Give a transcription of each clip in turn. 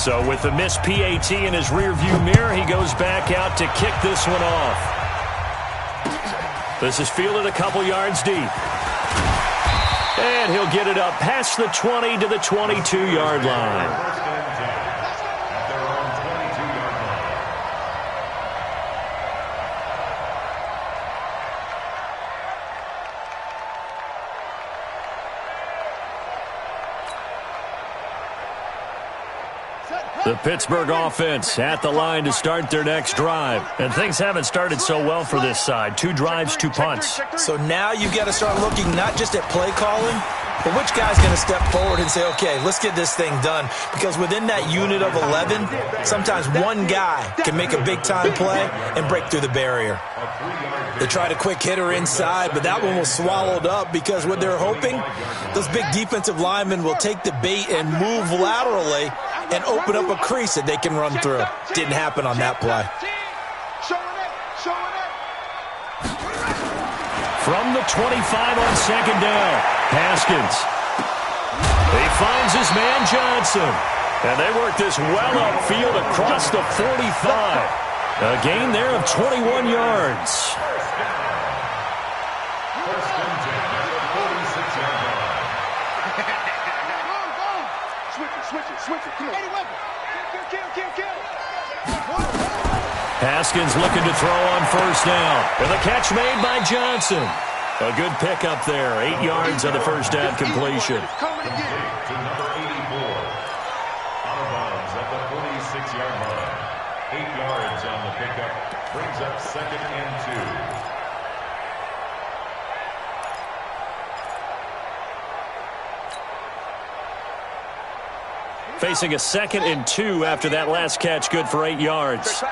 So with the missed PAT in his rearview mirror, he goes back out to kick this one off. This is fielded a couple yards deep. And he'll get it up past the 20 to the 22-yard line. The Pittsburgh offense at the line to start their next drive. And things haven't started so well for this side. 2 drives, 2 punts. So now you've got to start looking not just at play calling, but which guy's going to step forward and say, okay, let's get this thing done. Because within that unit of 11, sometimes one guy can make a big-time play and break through the barrier. They tried a quick hitter inside, but that one was swallowed up because what they're hoping, those big defensive linemen will take the bait and move laterally and open up a crease that they can run through. Didn't happen on that play. From the 25 on second down, Haskins. He finds his man Johnson. And they work this well upfield across the 45. A gain there of 21 yards. Haskins looking to throw on first down. And the catch made by Johnson. A good pickup there. 8 yards on the first down completion. To number 84. Out of bounds at the 46-yard line. 8 yards on the pickup. Brings up 2nd and 2. Facing a 2nd and 2 after that last catch, good for 8 yards.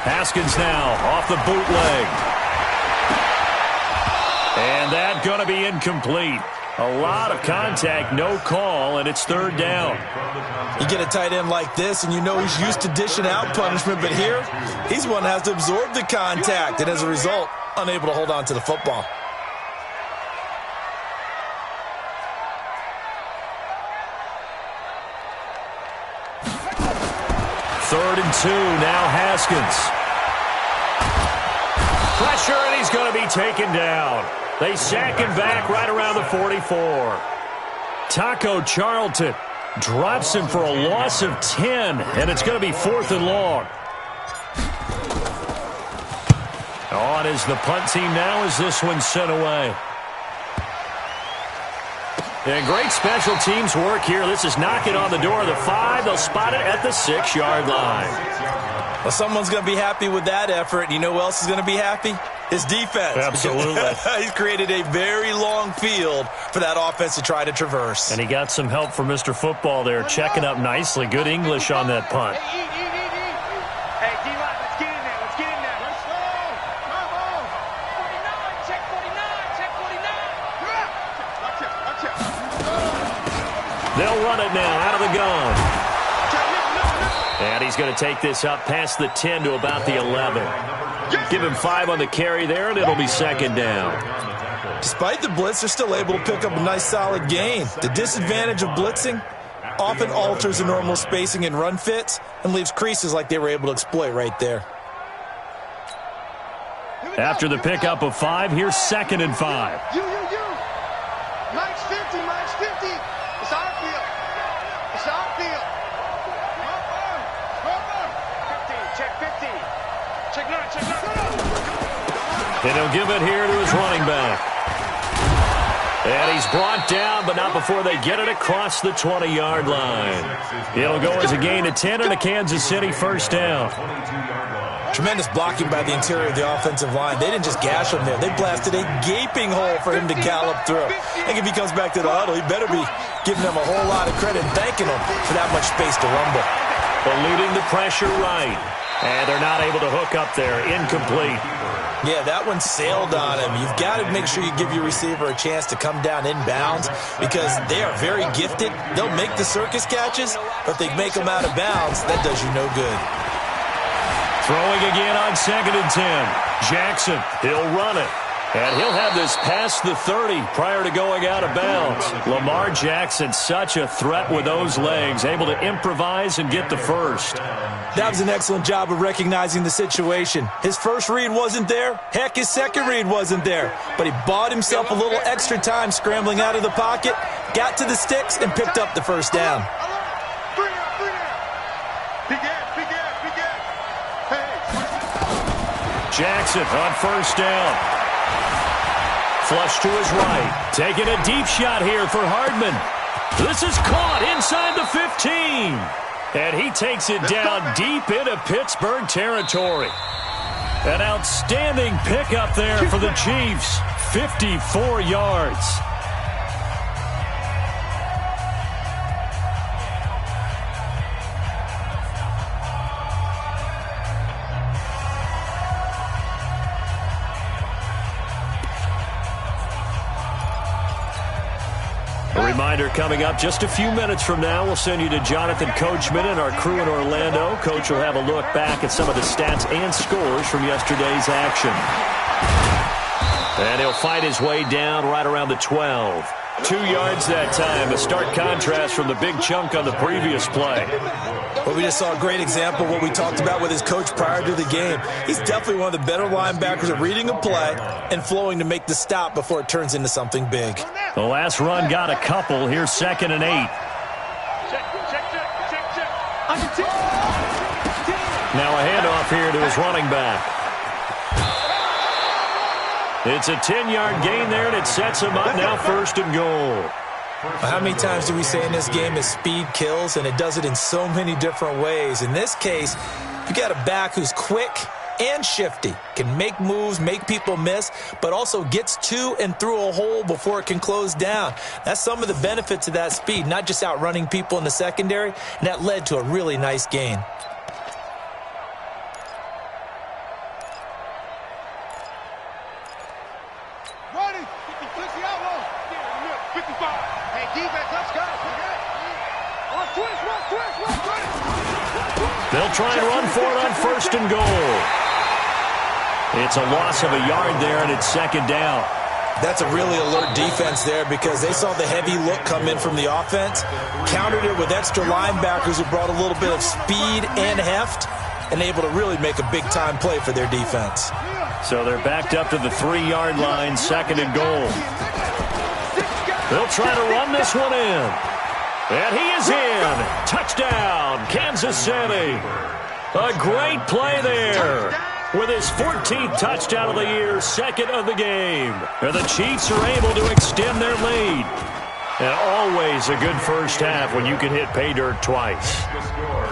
Haskins now off the bootleg. And that going to be incomplete. A lot of contact, no call, and it's 3rd down. You get a tight end like this, and you know he's used to dishing out punishment, but here, he's one that has to absorb the contact, and as a result, unable to hold on to the football. Third and 2, now Haskins. Pressure, and he's going to be taken down. They sack him back right around the 44. Taco Charlton drops him for a loss of 10, and it's going to be 4th and long. On is the punt team now as this one's sent away. And great special teams work here. This is knocking on the door of the 5. They'll spot it at the 6-yard line. Well, someone's going to be happy with that effort. And you know who else is going to be happy? His defense. Absolutely. He's created a very long field for that offense to try to traverse. And he got some help from Mr. Football there, checking up nicely. Good English on that punt. Hey, D-line, let's get in there. Let's get in there. Let's go. Come on. 49, check 49, check 49. They'll run it now out of the gun. And he's going to take this up past the 10 to about the 11. Give him 5 on the carry there, and it'll be 2nd down. Despite the blitz, they're still able to pick up a nice, solid gain. The disadvantage of blitzing often alters the normal spacing and run fits and leaves creases like they were able to exploit right there. After the pickup of 5, here's 2nd and 5. You. Mike's 50, Mike's 50. It's our field. It's our field. 15, check 15. Check 9, check 9. And he'll give it here to his running back. And he's brought down, but not before they get it across the 20-yard line. It'll go as a gain of 10 and a Kansas City first down. Tremendous blocking by the interior of the offensive line. They didn't just gash him there. They blasted a gaping hole for him to gallop through. I think if he comes back to the huddle, he better be giving them a whole lot of credit and thanking them for that much space to rumble. Eluding the pressure right. And they're not able to hook up there. Incomplete. Yeah, that one sailed on him. You've got to make sure you give your receiver a chance to come down inbounds because they are very gifted. They'll make the circus catches, but if they make them out of bounds, that does you no good. Throwing again on 2nd and 10. Jackson, he'll run it. And he'll have this past the 30 prior to going out of bounds. Lamar Jackson, such a threat with those legs, able to improvise and get the first. That was an excellent job of recognizing the situation. His first read wasn't there. Heck, his second read wasn't there. But he bought himself a little extra time scrambling out of the pocket, got to the sticks, and picked up the first down. Jackson on first down. Flush to his right. Taking a deep shot here for Hardman. This is caught inside the 15. And he takes it down deep into Pittsburgh territory. An outstanding pickup there for the Chiefs. 54 yards. A reminder coming up just a few minutes from now, we'll send you to Jonathan Coachman and our crew in Orlando. Coach will have a look back at some of the stats and scores from yesterday's action. And he'll fight his way down right around the 12. 2 yards that time, a stark contrast from the big chunk on the previous play. Well, we just saw a great example of what we talked about with his coach prior to the game. He's definitely one of the better linebackers at reading a play and flowing to make the stop before it turns into something big. The last run got a couple. Here's 2nd and 8. Now a handoff here to his running back. It's a 10-yard gain there, and it sets him up now 1st and goal. How many times do we say in this game that speed kills, and it does it in so many different ways? In this case, you got a back who's quick and shifty, can make moves, make people miss, but also gets to and through a hole before it can close down. That's some of the benefits of that speed, not just outrunning people in the secondary, and that led to a really nice gain. They'll try and run for it on 1st and goal. It's a loss of a yard there, and it's 2nd down. That's a really alert defense there because they saw the heavy look come in from the offense, countered it with extra linebackers who brought a little bit of speed and heft, and able to really make a big-time play for their defense. So they're backed up to the 3-yard line, 2nd and goal. They'll try to run this one in. And he is in. Touchdown, Kansas City. A great play there. With his 14th touchdown of the year, 2nd of the game. And the Chiefs are able to extend their lead. And always a good first half when you can hit pay dirt twice.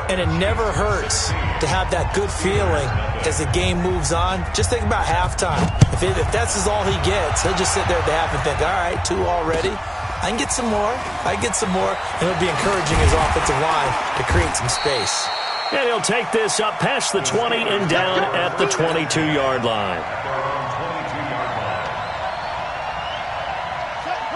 And it never hurts to have that good feeling as the game moves on. Just think about halftime. If that's all he gets, he'll just sit there at the half and think, all right, 2 already. I can get some more. I get some more. And he'll be encouraging his offensive line to create some space. And he'll take this up past the 20 and down at the 22-yard line.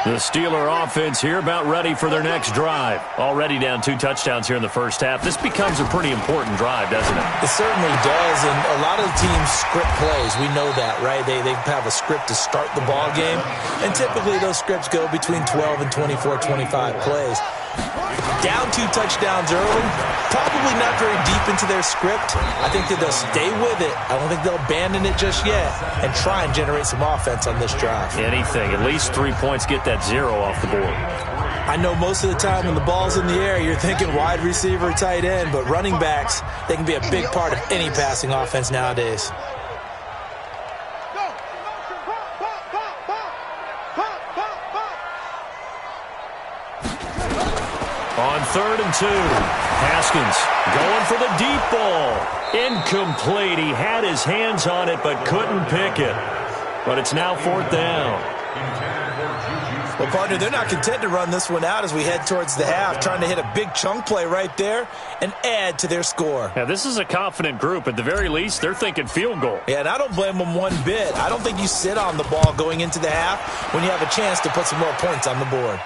The Steeler offense here about ready for their next drive. Already down 2 touchdowns here in the first half. This becomes a pretty important drive, doesn't it? It certainly does, and a lot of the teams script plays. We know that, right? They have a script to start the ball game, and typically those scripts go between 12 and 24, 25 plays. Down 2 touchdowns early, probably not very deep into their script. I think that they'll stay with it. I don't think they'll abandon it just yet and try and generate some offense on this drive. Anything. At least 3 points, get that 0 off the board. I know most of the time when the ball's in the air, you're thinking wide receiver, tight end, but running backs, they can be a big part of any passing offense nowadays. On 3rd and 2, Haskins going for the deep ball. Incomplete. He had his hands on it but couldn't pick it. But it's now 4th down. Well, partner, they're not content to run this one out as we head towards the half, trying to hit a big chunk play right there and add to their score. Yeah, this is a confident group. At the very least, they're thinking field goal. Yeah, and I don't blame them one bit. I don't think you sit on the ball going into the half when you have a chance to put some more points on the board.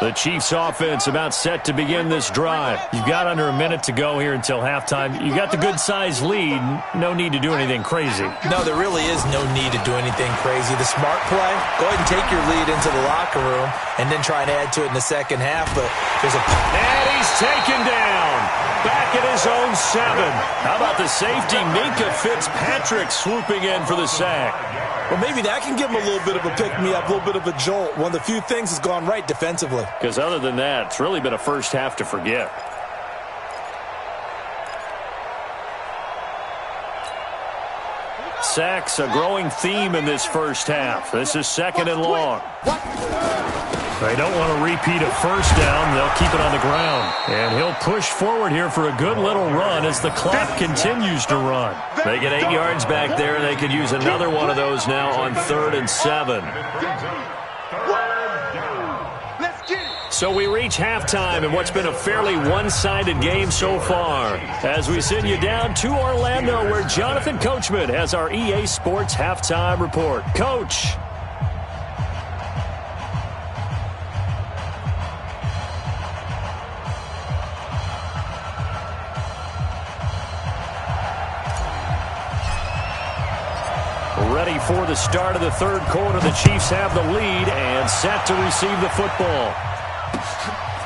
The Chiefs offense about set to begin this drive. You've got under a minute to go here until halftime. You got the good-sized lead. No need to do anything crazy. No, there really is no need to do anything crazy. The smart play, go ahead and take your lead into the locker room and then try and add to it in the second half. But there's a... And he's taken down. Back at his own 7. How about the safety, Minka Fitzpatrick, swooping in for the sack? Well, maybe that can give him a little bit of a pick-me-up, a little bit of a jolt. One of the few things has gone right defensively. Because other than that, it's really been a first half to forget. Sacks, a growing theme in this first half. This is 2nd and long. They don't want to repeat a first down. They'll keep it on the ground. And he'll push forward here for a good little run as the clock continues to run. They get 8 yards back there, and they could use another one of those now on 3rd and 7. So we reach halftime in what's been a fairly one-sided game so far. As we send you down to Orlando, where Jonathan Coachman has our EA Sports halftime report. Coach. Ready for the start of the 3rd quarter. The Chiefs have the lead and set to receive the football.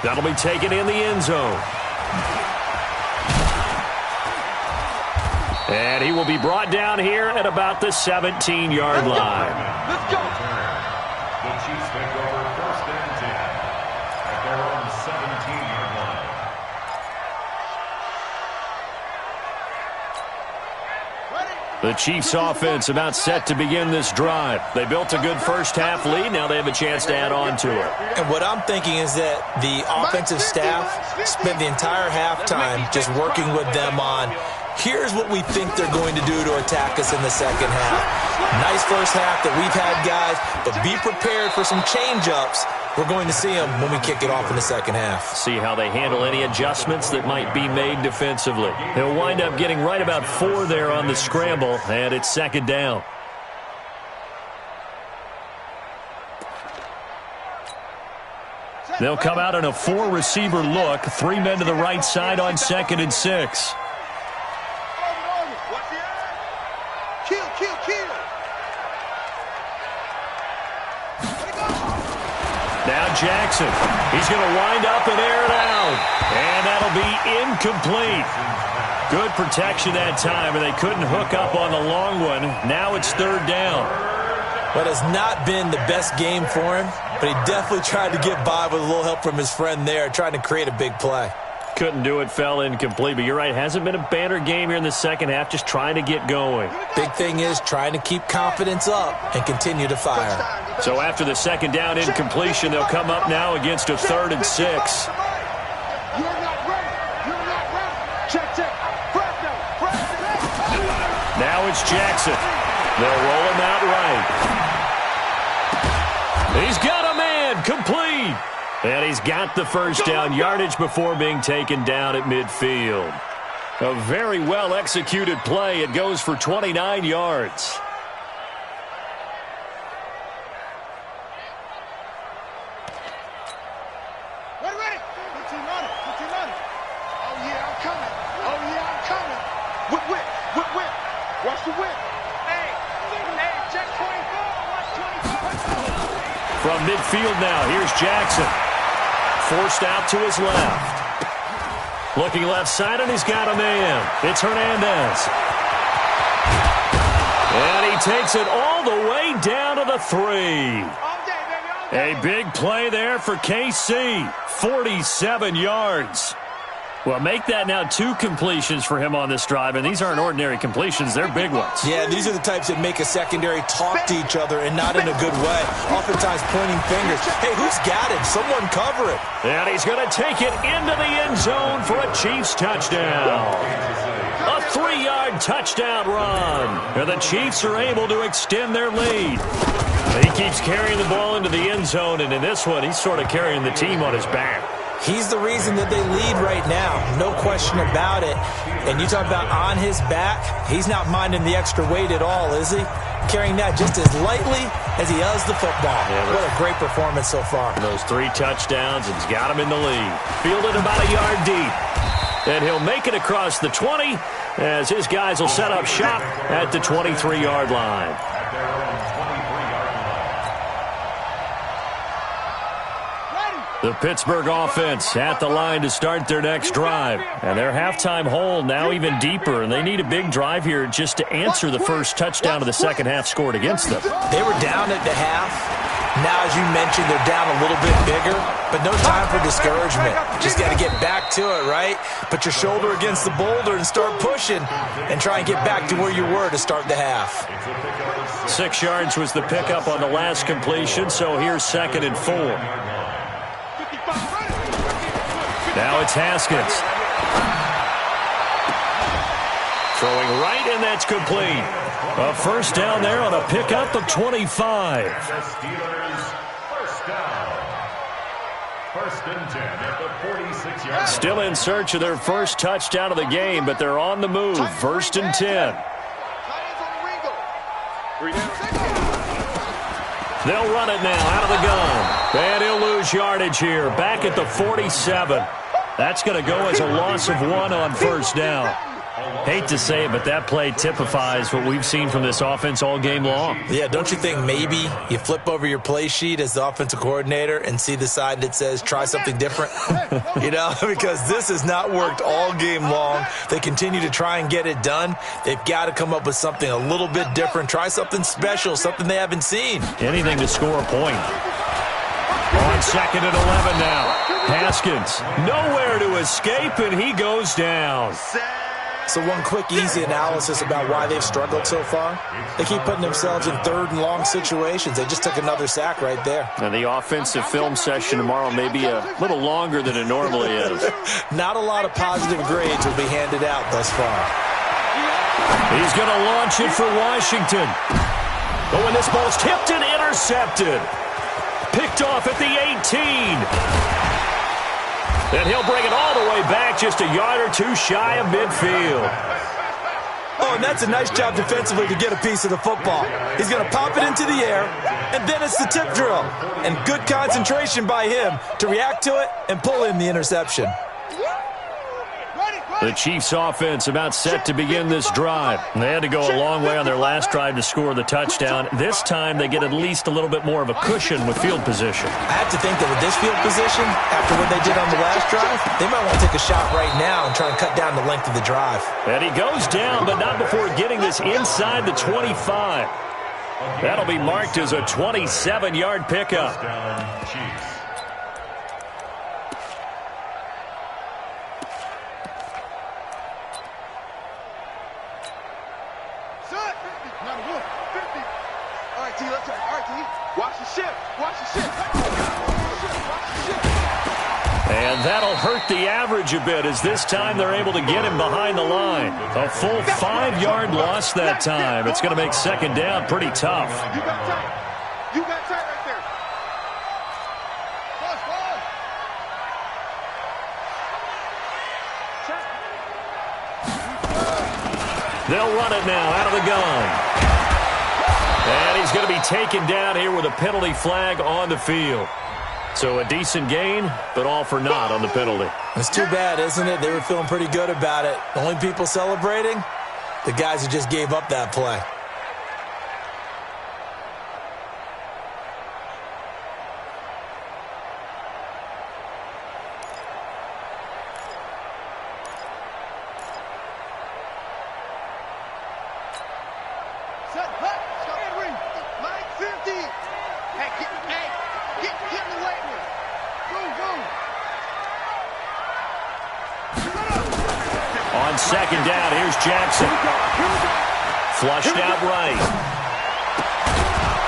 That'll be taken in the end zone. And he will be brought down here at about the 17-yard line. Let's go. The Chiefs take over 1st and 10 at their own 17-yard line. The Chiefs offense about set to begin this drive. They built a good first half lead. Now they have a chance to add on to it. And what I'm thinking is that the offensive staff spent the entire halftime just working with them on, here's what we think they're going to do to attack us in the second half. Nice first half that we've had, guys, but be prepared for some change-ups. We're going to see them when we kick it off in the second half. See how they handle any adjustments that might be made defensively. They'll wind up getting right about 4 there on the scramble, and it's 2nd down. They'll come out in a 4-receiver look. 3 men to the right side on 2nd and 6. Now Jackson. He's going to wind up and air it out. And that'll be incomplete. Good protection that time, and they couldn't hook up on the long one. Now it's 3rd down. But it's not been the best game for him, but he definitely tried to get by with a little help from his friend there, trying to create a big play. Couldn't do it, fell incomplete. But you're right, hasn't been a banner game here in the second half, just trying to get going. Big thing is trying to keep confidence up and continue to fire. So after the 2nd down incompletion, they'll come up now against a 3rd and 6. Now it's Jackson. They'll roll him out right. He's got a man, complete. And he's got the first down, yardage before being taken down at midfield. A very well-executed play. It goes for 29 yards. Ready. Put your on it. Oh, yeah, I'm coming. Whip. Watch the whip. Hey, check 24. Watch 24. From midfield now, here's Jackson. Forced out to his left. Looking left side, and he's got a man. It's Hernandez. And he takes it all the way down to the 3. A big play there for KC. 47 yards. Well, make that now 2 completions for him on this drive, and these aren't ordinary completions. They're big ones. Yeah, these are the types that make a secondary talk to each other and not in a good way. Oftentimes pointing fingers. Hey, who's got it? Someone cover it. And he's going to take it into the end zone for a Chiefs touchdown. A 3-yard touchdown run. And the Chiefs are able to extend their lead. He keeps carrying the ball into the end zone, and in this one, he's sort of carrying the team on his back. He's the reason that they lead right now. No question about it. And you talk about on his back, he's not minding the extra weight at all, is he? Carrying that just as lightly as he does the football. Yeah, what a great performance so far. Those 3 touchdowns, it's got him in the lead. Fielded about a yard deep. And he'll make it across the 20 as his guys will set up shop at the 23-yard line. The Pittsburgh offense at the line to start their next drive. And their halftime hole now even deeper, and they need a big drive here just to answer the first touchdown of the second half scored against them. They were down at the half. Now, as you mentioned, they're down a little bit bigger, but no time for discouragement. Just got to get back to it, right? Put your shoulder against the boulder and start pushing and try and get back to where you were to start the half. 6 yards was the pickup on the last completion, so here's 2nd and 4. Now it's Haskins. Throwing right, and that's complete. A first down there on a pickup of 25. The Steelers first down. 1st and 10 at the 46-yard line. Still in search of their first touchdown of the game, but they're on the move. 1st and 10. They'll run it now out of the gun. And he'll lose yardage here. Back at the 47. That's going to go as a loss of 1 on first down. Hate to say it, but that play typifies what we've seen from this offense all game long. Yeah, don't you think maybe you flip over your play sheet as the offensive coordinator and see the side that says try something different? You know, because this has not worked all game long. They continue to try and get it done. They've got to come up with something a little bit different. Try something special, something they haven't seen. Anything to score a point. On 2nd and 11 now. Haskins, nowhere to escape, and he goes down. So one quick, easy analysis about why they've struggled so far. They keep putting themselves in 3rd and long situations. They just took another sack right there. And the offensive film session tomorrow may be a little longer than it normally is. Not a lot of positive grades will be handed out thus far. He's going to launch it for Washington. Oh, and this ball's tipped and intercepted. Picked off at the 18. And he'll bring it all the way back just a yard or 2 shy of midfield. Oh, and that's a nice job defensively to get a piece of the football. He's going to pop it into the air, and then it's the tip drill. And good concentration by him to react to it and pull in the interception. The Chiefs offense about set to begin this drive. They had to go a long way on their last drive to score the touchdown. This time they get at least a little bit more of a cushion with field position. I have to think that with this field position, after what they did on the last drive, they might want to take a shot right now and try and cut down the length of the drive. And he goes down, but not before getting this inside the 25. That'll be marked as a 27-yard pickup. Chiefs. And that'll hurt the average a bit as this time they're able to get him behind the line. A full 5-yard loss that time. It's going to make 2nd down pretty tough. You got tight. You got tight right there. They'll run it now out of the gun. And he's going to be taken down here with a penalty flag on the field. So a decent gain, but all for naught on the penalty. It's too bad, isn't it? They were feeling pretty good about it. The only people celebrating, the guys who just gave up that play. On 2nd down, here's Jackson. Flushed out right.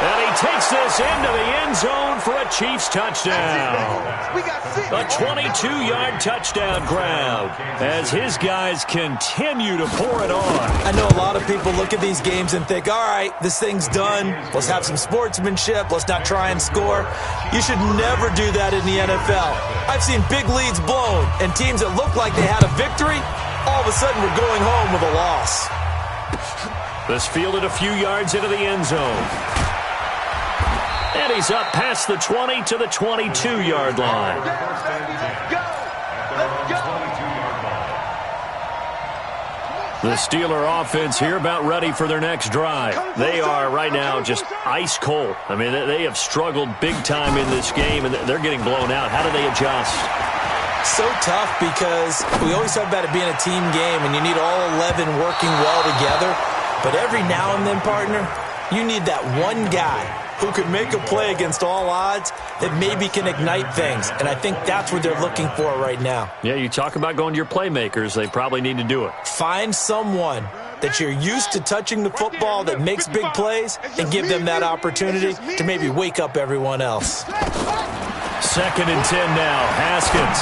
And he takes this into the end zone for a Chiefs touchdown. A 22-yard touchdown grab as his guys continue to pour it on. I know a lot of people look at these games and think, all right, this thing's done. Let's have some sportsmanship. Let's not try and score. You should never do that in the NFL. I've seen big leads blown and teams that looked like they had a victory, all of a sudden we're going home with a loss. This fielded a few yards into the end zone. And he's up past the 20 to the 22-yard line. The Steeler offense here about ready for their next drive. They are right now just ice cold. I mean, they have struggled big time in this game, and they're getting blown out. How do they adjust? So tough because we always talk about it being a team game, and you need all 11 working well together. But every now and then, partner, you need that one guy who can make a play against all odds that maybe can ignite things. And I think that's what they're looking for right now. Yeah, you talk about going to your playmakers. They probably need to do it. Find someone that you're used to touching the football that makes big plays and give them that opportunity to maybe wake up everyone else. 2nd and 10 now. Haskins.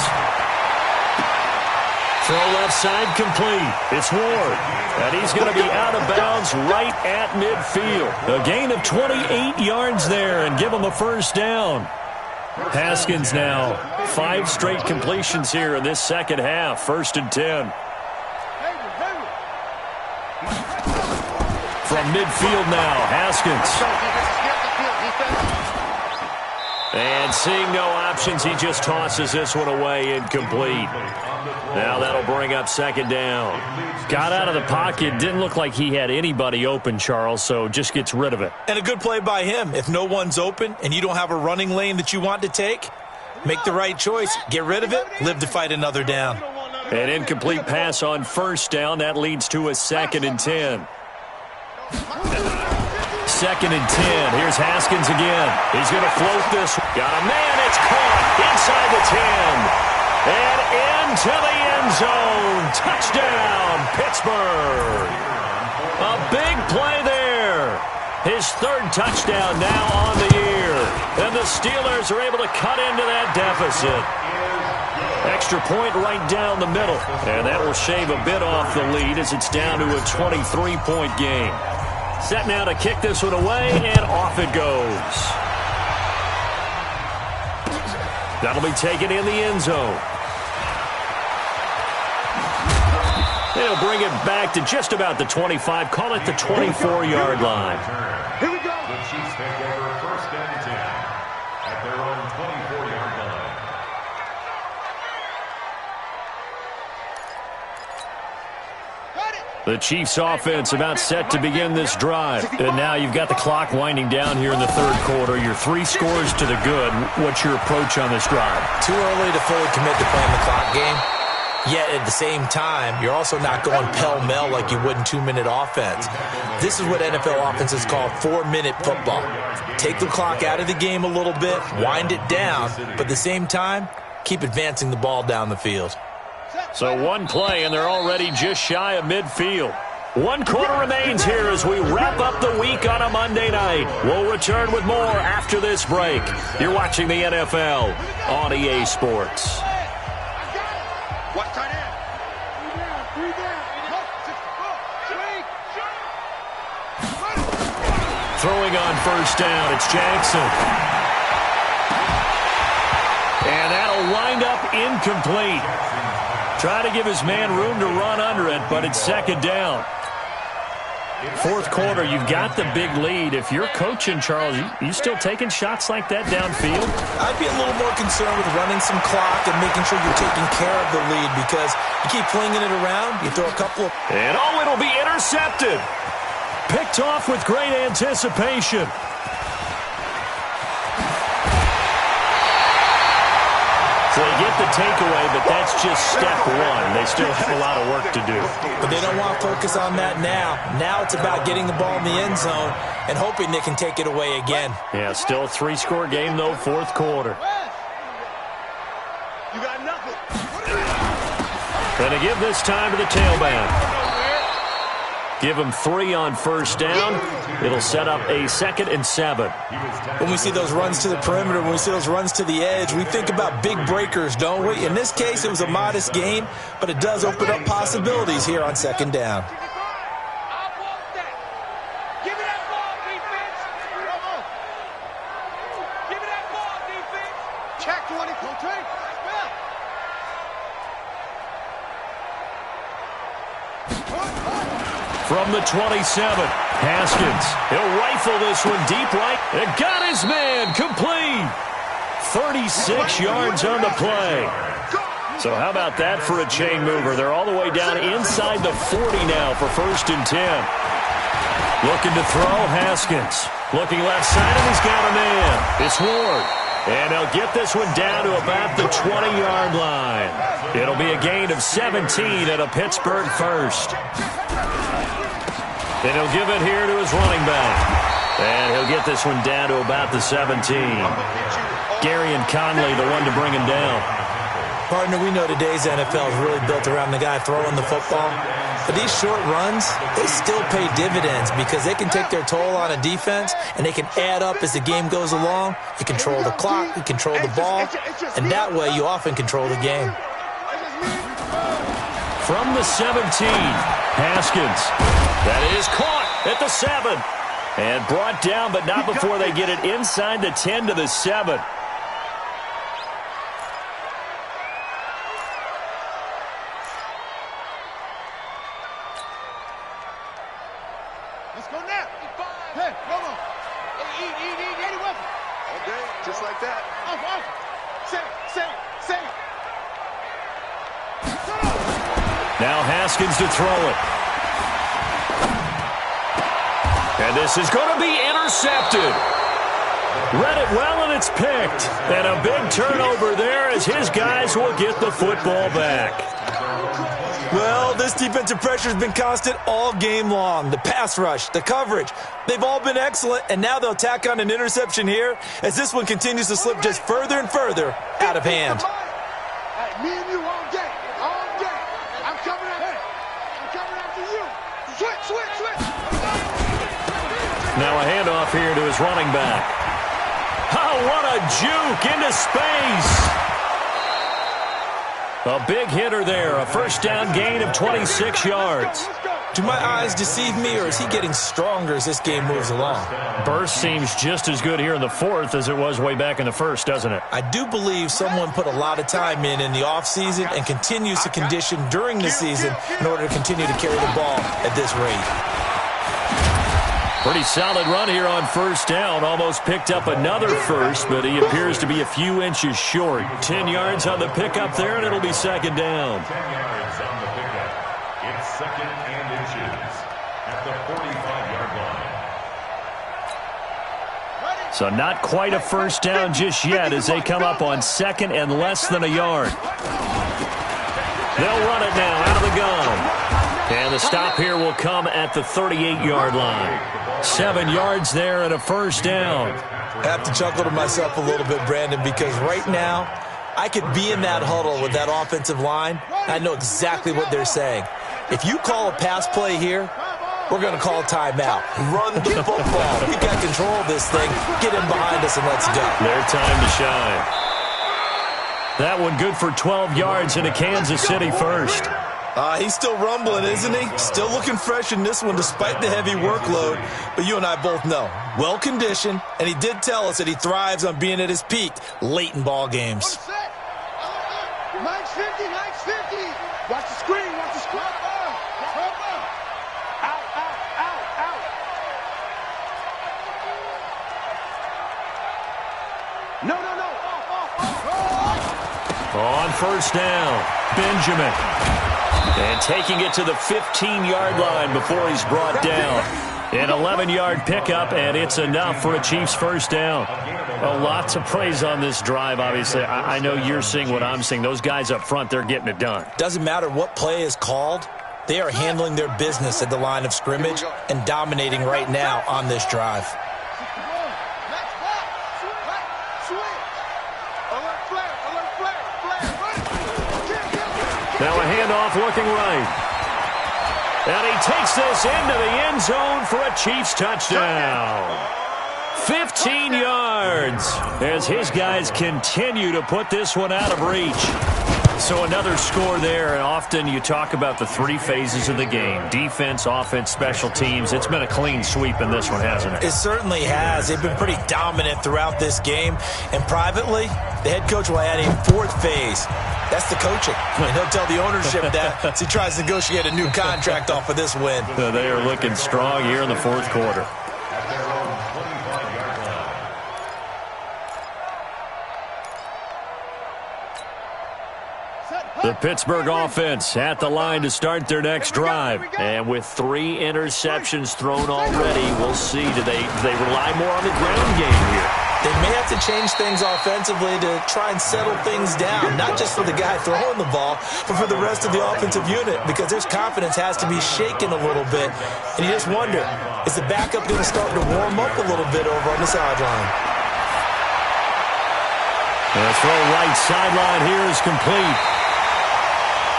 Throw left side complete. It's Ward. And he's going to be out of bounds right at midfield. A gain of 28 yards there and give him the first down. Haskins now 5 straight completions here in this second half. 1st and 10. From midfield now, Haskins. And seeing no options, he just tosses this one away, incomplete. Now that'll bring up 2nd down. Got out of the pocket, didn't look like he had anybody open, Charles, so just gets rid of it. And a good play by him. If no one's open and you don't have a running lane that you want to take, make the right choice. Get rid of it, live to fight another down. An incomplete pass on 1st down. That leads to a 2nd and 10. 2nd and 10. Here's Haskins again. He's going to float this. Got a man. It's caught inside the 10. And into the end zone. Touchdown, Pittsburgh. A big play there. His 3rd touchdown now on the year. And the Steelers are able to cut into that deficit. Extra point right down the middle. And that will shave a bit off the lead as it's down to a 23-point game. Set now to kick this one away, and off it goes. That'll be taken in the end zone. They'll bring it back to just about the 25. Call it the 24-yard line. Here we go. The Chiefs take over 1st and 10 at their own 24-yard line. The Chiefs offense about set to begin this drive. And now you've got the clock winding down here in the 3rd quarter. You're 3 scores to the good. What's your approach on this drive? Too early to fully commit to playing the clock game. Yet at the same time, you're also not going pell-mell like you would in 2-minute offense. This is what NFL offenses call 4-minute football. Take the clock out of the game a little bit, wind it down, but at the same time, keep advancing the ball down the field. So 1 play, and they're already just shy of midfield. 1 quarter remains here as we wrap up the week on a Monday night. We'll return with more after this break. You're watching the NFL on EA Sports. Watch tight end. 3 down. Throwing on 1st down, it's Jackson. And that'll wind up incomplete. Try to give his man room to run under it, but it's 2nd down. 4th quarter, you've got the big lead. If you're coaching, Charles, you still taking shots like that downfield? I'd be a little more concerned with running some clock and making sure you're taking care of the lead because you keep flinging it around, you throw a couple of... And it'll be intercepted. Picked off with great anticipation. So they get the takeaway, but that's just step 1. They still have a lot of work to do. But they don't want to focus on that now. Now it's about getting the ball in the end zone and hoping they can take it away again. Yeah, still a 3-score game, though, 4th quarter. You got nothing. And to give this time to the tailback. Give him 3 on first down. It'll set up a 2nd and 7. When we see those runs to the perimeter, when we see those runs to the edge, we think about big breakers, don't we? In this case, it was a modest gain, but it does open up possibilities here on 2nd down. From the 27, Haskins. He'll rifle this one deep right. And got his man complete. 36 yards on the play. So how about that for a chain mover? They're all the way down inside the 40 now for 1st and 10. Looking to throw, Haskins. Looking left side, and he's got a man. It's Ward. And they'll get this one down to about the 20-yard line. It'll be a gain of 17 at a Pittsburgh first. And he'll give it here to his running back. And he'll get this one down to about the 17. Gary and Conley, the one to bring him down. Partner, we know today's NFL is really built around the guy throwing the football. But these short runs, they still pay dividends because they can take their toll on a defense, and they can add up as the game goes along. You control the clock, you control the ball, and that way you often control the game. From the 17, Haskins. That is caught at the 7. And brought down, but not before they get it inside the 10 to the 7. Let's go now. Hey, come on. Eat, any weapon. All day, just like that. Off. Say. Now Haskins to throw it. And this is going to be intercepted. Read it well, and it's picked. And a big turnover there as his guys will get the football back. Well, this defensive pressure has been constant all game long. The pass rush, the coverage, they've all been excellent, and now they'll tack on an interception here as this one continues to slip just further and further out of hand. Hey, me and you all day. I'm coming after you. Switch. Now a handoff here to his running back. Oh, what a juke into space. A big hitter there. A first down gain of 26 yards. Do my eyes deceive me, or is he getting stronger as this game moves along? Burst seems just as good here in the 4th as it was way back in the 1st, doesn't it? I do believe someone put a lot of time in the offseason and continues to condition during the season in order to continue to carry the ball at this rate. Pretty solid run here on first down. Almost picked up another first, but he appears to be a few inches short. 10 yards on the pickup there, and it'll be 2nd down. 10 yards on the pickup. It's 2nd and inches at the 45-yard line. So not quite a first down just yet as they come up on 2nd and less than a yard. They'll run it now out of the gun. And the stop here will come at the 38-yard line. 7 yards there and a first down. I have to chuckle to myself a little bit, Brandon, because right now I could be in that huddle with that offensive line. I know exactly what they're saying. If you call a pass play here, we're going to call a timeout. Run the football. We got control of this thing. Get in behind us and let's go. Their time to shine. That one good for 12 yards in a Kansas City first. He's still rumbling, isn't he? Still looking fresh in this one despite the heavy workload. But you and I both know, well-conditioned, and he did tell us that he thrives on being at his peak late in ball games. Nice 50. Watch the screen. Out. No. On first down, Benjamin. And taking it to the 15-yard line before he's brought down. An 11-yard pickup, and it's enough for a Chiefs first down. A lot to praise on this drive, obviously. I know you're seeing what I'm seeing. Those guys up front, they're getting it done. Doesn't matter what play is called. They are handling their business at the line of scrimmage and dominating right now on this drive. Now a handoff looking right. And he takes this into the end zone for a Chiefs touchdown. 15 yards as his guys continue to put this one out of reach. So another score there, and often you talk about the three phases of the game: defense, offense, special teams. It's been a clean sweep in this one, hasn't it? It certainly has. They've been pretty dominant throughout this game. And privately, the head coach will add a fourth phase. That's the coaching. And he'll tell the ownership that as he tries to negotiate a new contract off of this win. They are looking strong here in the fourth quarter. The Pittsburgh offense at the line to start their next drive. And with 3 interceptions thrown already, we'll see. Do they rely more on the ground game here? They may have to change things offensively to try and settle things down, not just for the guy throwing the ball, but for the rest of the offensive unit, because their confidence has to be shaken a little bit. And you just wonder, is the backup going to start to warm up a little bit over on the sideline? The throw right sideline here is complete.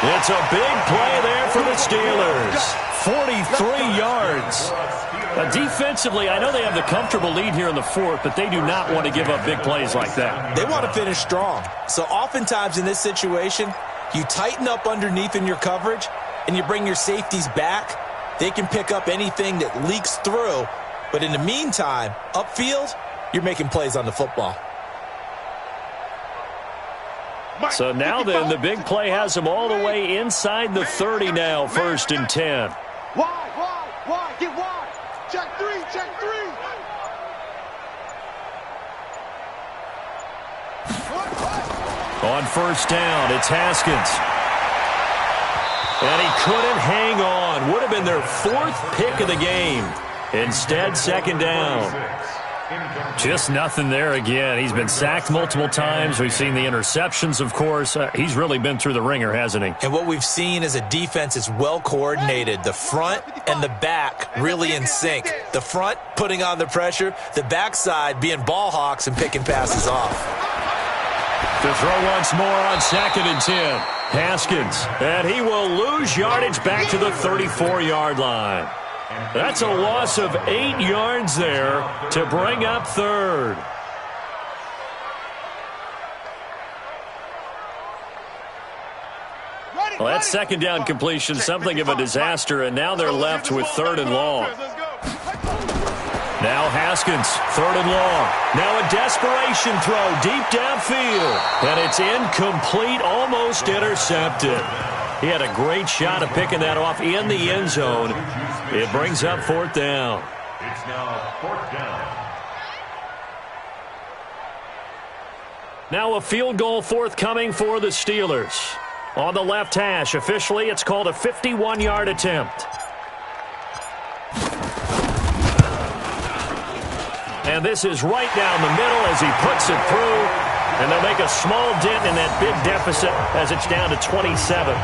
It's a big play there for the Steelers. 43 yards. Defensively, I know they have the comfortable lead here in the fourth, but they do not want to give up big plays like that. They want to finish strong. So oftentimes in this situation, you tighten up underneath in your coverage, and you bring your safeties back. They can pick up anything that leaks through. But in the meantime, upfield, you're making plays on the football. So now then, the big play has them all the way inside the 30 now, 1st and 10. Wide, get wide. Check three. On 1st down, it's Haskins. And he couldn't hang on. Would have been their 4th pick of the game. Instead, 2nd down. Just nothing there again. He's been sacked multiple times. We've seen the interceptions, of course. He's really been through the ringer, hasn't he? And what we've seen is a defense that's well coordinated. The front and the back really in sync. The front putting on the pressure, the backside being ball hawks and picking passes off. To throw once more on 2nd and 10. Haskins, and he will lose yardage back to the 34-yard line. That's a loss of 8 yards there to bring up 3rd. Well, that 2nd down completion, something of a disaster, and now they're left with 3rd and long. Now Haskins, 3rd and long. Now a desperation throw deep downfield, and it's incomplete, almost intercepted. He had a great shot of picking that off in the end zone. It brings up 4th down. It's now 4th down. Now a field goal forthcoming for the Steelers. On the left hash, officially it's called a 51-yard attempt. And this is right down the middle as he puts it through. And they'll make a small dent in that big deficit as it's down to 27.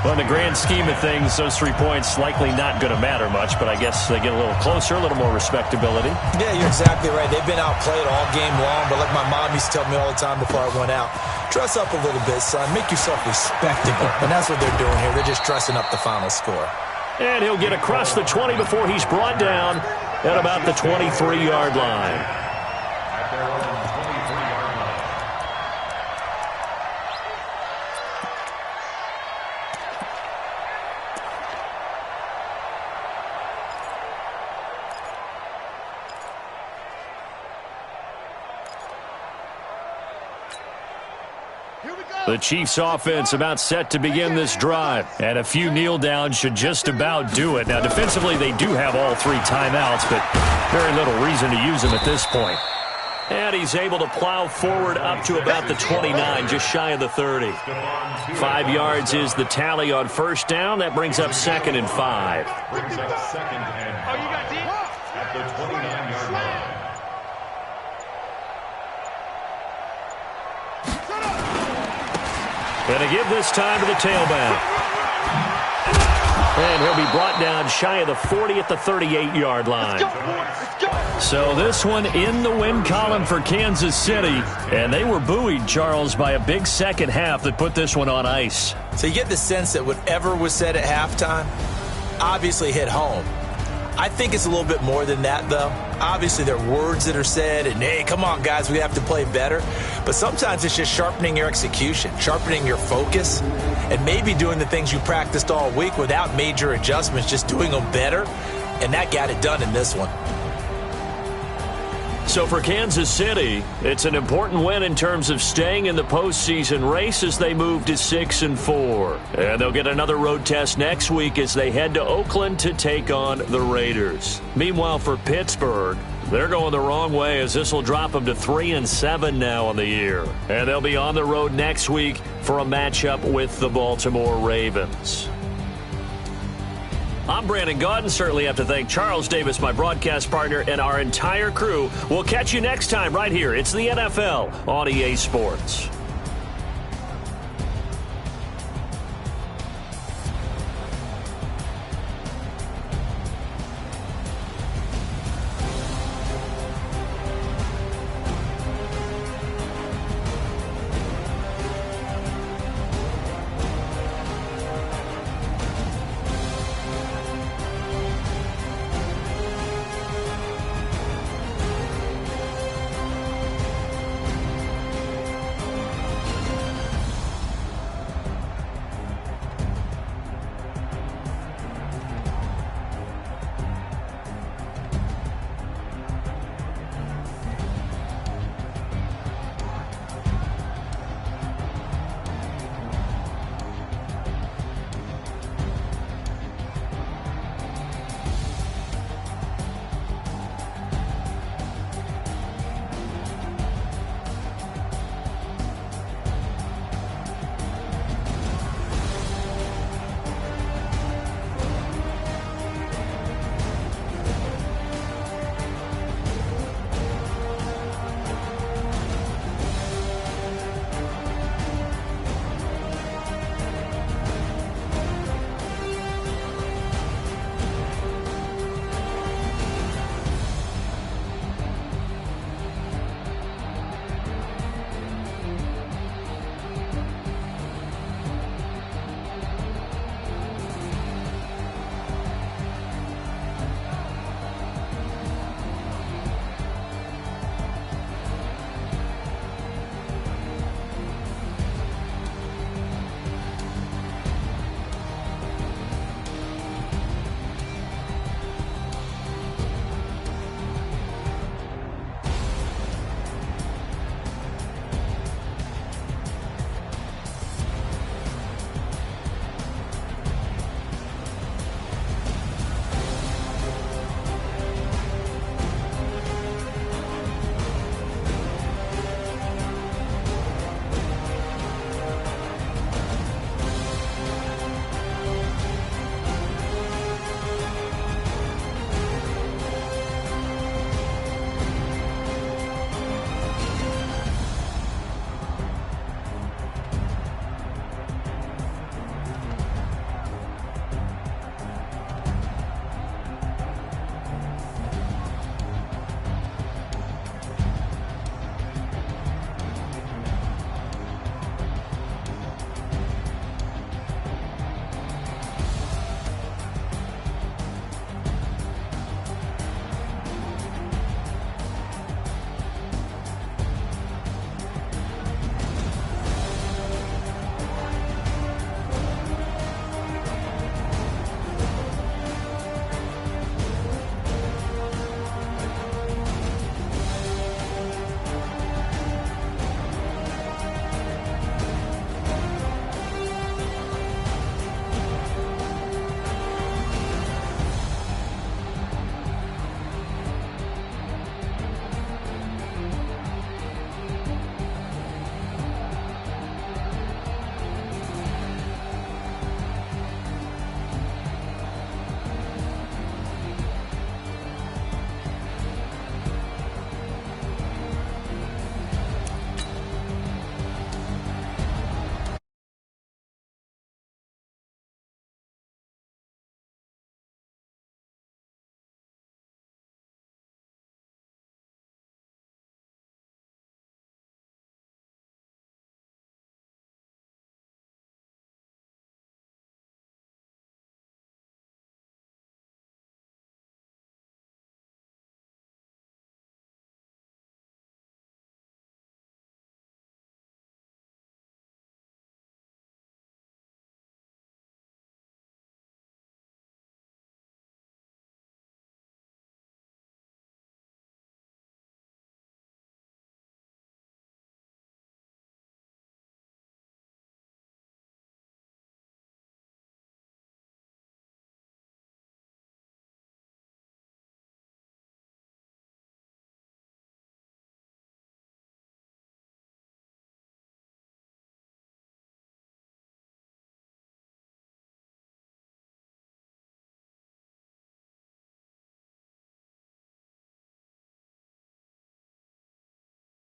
Well, in the grand scheme of things, those 3 points likely not going to matter much, but I guess they get a little closer, a little more respectability. Yeah, you're exactly right. They've been outplayed all game long, but like my mom used to tell me all the time before I went out, dress up a little bit, son. Make yourself respectable. And that's what they're doing here. They're just dressing up the final score. And he'll get across the 20 before he's brought down at about the 23-yard line. At their own 23-yard line. The Chiefs offense about set to begin this drive. And a few kneel downs should just about do it. Now, defensively, they do have all 3 timeouts, but very little reason to use them at this point. And he's able to plow forward up to about the 29, just shy of the 30. 5 yards is the tally on 1st down. That brings up 2nd and 5. Brings up 2nd and 5 at the 29-yard line. And to give this time to the tailback. And he'll be brought down shy of the 40 at the 38-yard line. So this one in the win column for Kansas City. And they were buoyed, Charles, by a big second half that put this one on ice. So you get the sense that whatever was said at halftime, obviously hit home. I think it's a little bit more than that, though. Obviously, there are words that are said, and, hey, come on, guys, we have to play better. But sometimes it's just sharpening your execution, sharpening your focus, and maybe doing the things you practiced all week without major adjustments, just doing them better. And that got it done in this one. So for Kansas City, it's an important win in terms of staying in the postseason race as they move to 6-4. And they'll get another road test next week as they head to Oakland to take on the Raiders. Meanwhile, for Pittsburgh, they're going the wrong way as this will drop them to 3-7 now on the year. And they'll be on the road next week for a matchup with the Baltimore Ravens. I'm Brandon Gaudin. Certainly have to thank Charles Davis, my broadcast partner, and our entire crew. We'll catch you next time right here. It's the NFL on EA Sports.